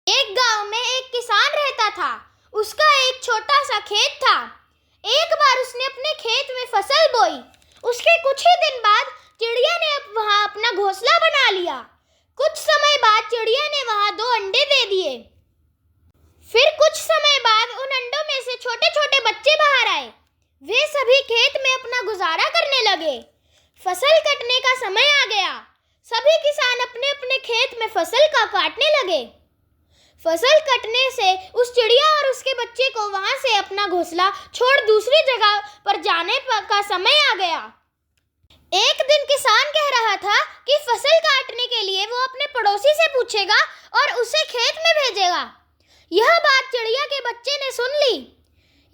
एक गांव में एक किसान रहता था। उसका एक छोटा सा खेत था। एक बार उसने अपने खेत में फसल बोई। उसके कुछ ही दिन बाद चिड़िया ने वहां अपना घोंसला बना लिया। कुछ समय बाद चिड़िया ने वहां 2 अंडे दे दिए। फिर कुछ समय बाद उन अंडों में से छोटे छोटे बच्चे बाहर आए। वे सभी खेत में अपना गुजारा करने लगे। फसल कटने का समय आ गया। सभी किसान अपने अपने खेत में फसल काटने लगे। फसल कटने से उस चिड़िया और उसके बच्चे को वहां से अपना घोंसला छोड़ दूसरी जगह पर जाने का समय आ गया। एक दिन किसान कह रहा था कि फसल काटने के लिए वो अपने पड़ोसी से पूछेगा और उसे खेत में भेजेगा। यह बात चिड़िया के बच्चे ने सुन ली।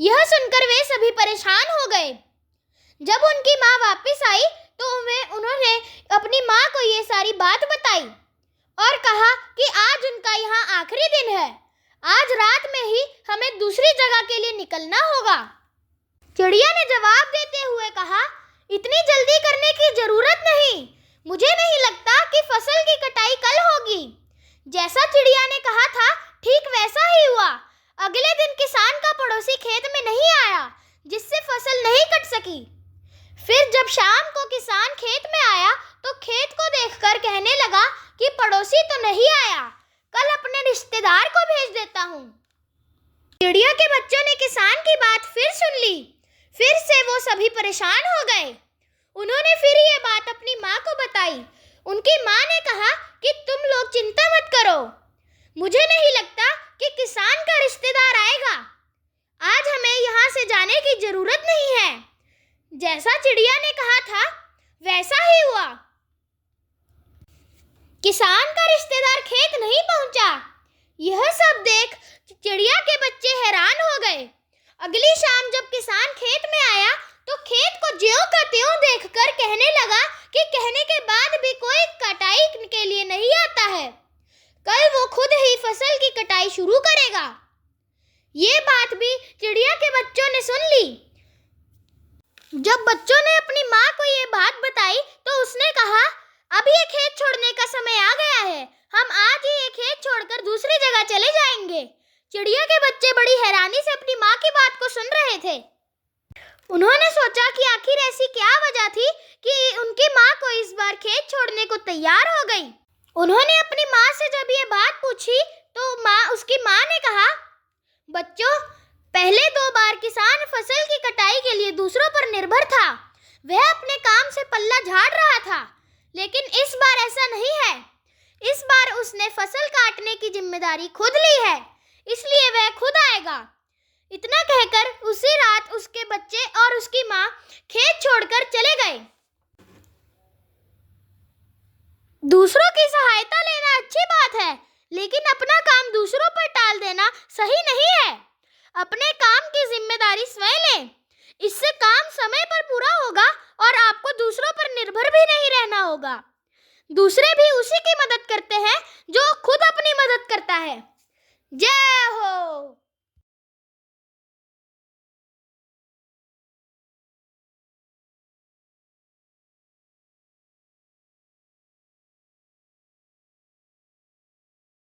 यह सुनकर वे सभी परेशान हो गए। जब उनकी माँ वापस आई तो उन्होंने अपनी माँ को ये सारी बात बताई और कहा कि आज उनका यहाँ आखिरी दिन है। आज रात में ही हमें दूसरी जगह के लिए निकलना होगा। चिड़िया ने जवाब देते हुए कहा, इतनी जल्दी करने की जरूरत नहीं। मुझे नहीं लगता कि फसल की कटाई कल होगी। जैसा चिड़िया ने कहा था ठीक वैसा ही हुआ। अगले दिन किसान का पड़ोसी खेत में नहीं आया, जिससे फसल नहीं कट सकी। फिर जब शाम को किसान खेत में आया तो खेत को देखकर कहने लगा कि पड़ोसी तो नहीं आया, कल अपने रिश्तेदार को भेज देता हूँ। चिड़िया के बच्चों ने किसान की बात फिर सुन ली। फिर से वो सभी परेशान हो गए। उन्होंने फिर ये बात अपनी माँ को बताई। उनकी माँ ने कहा कि तुम लोग चिंता मत करो। मुझे नहीं लगता कि किसान का रिश्तेदार आएगा। आज हमें यहाँ से जाने की जरूरत नहीं है। जैसा चिड़िया ने कहा था वैसा ही हुआ। किसान का रिश्तेदार खेत नहीं पहुंचा। यह सब देख चिड़िया के बच्चे हैरान हो गए। अगली शाम जब किसान खेत में आया तो खेत को ज्यों का त्यों देखकर कहने लगा कि कहने के बाद भी कोई कटाई के लिए नहीं आता है। कल वो खुद ही फसल की कटाई शुरू करेगा। ये बात भी चिड़िया के बच्चों ने सुन ली। जब बच्चों ने अपनी माँ को ये बात बताई तो उसने कहा, अब ये खेत छोड़ने का समय आ गया है। हम आज ही ये खेत छोड़कर दूसरी जगह चले जाएंगे। चिड़िया के बच्चे बड़ी हैरानी से अपनी माँ की बात को सुन रहे थे। उन्होंने सोचा कि आखिर ऐसी क्या वजह थी कि उनकी माँ को इस बार खेत छोड़ने को तैयार हो गई। उन्होंने अपनी माँ से जब ये बात पूछी तो उसकी माँ ने कहा, बच्चों, पहले 2 बार किसान फसल की कटाई के लिए दूसरों पर निर्भर था। वह अपने काम से पल्ला झाड़ रहा था, लेकिन इस बार ऐसा नहीं है। इस बार उसने फसल काटने की जिम्मेदारी खुद ली है, इसलिए वह खुद आएगा। इतना कहकर उसी रात उसके बच्चे और उसकी माँ खेत छोड़कर चले गए। दूसरों की सहायता लेना अच्छी बात है, लेकिन अपना काम दूसरों पर टाल देना सही नहीं है। अपने काम की जिम्मेदारी स्वयं लें। इससे काम समय पर पूरा होगा और आपको दूसरों पर निर्भर भी नहीं रहना होगा। दूसरे भी उसी की मदद करते हैं जो खुद अपनी मदद करता है। जय हो।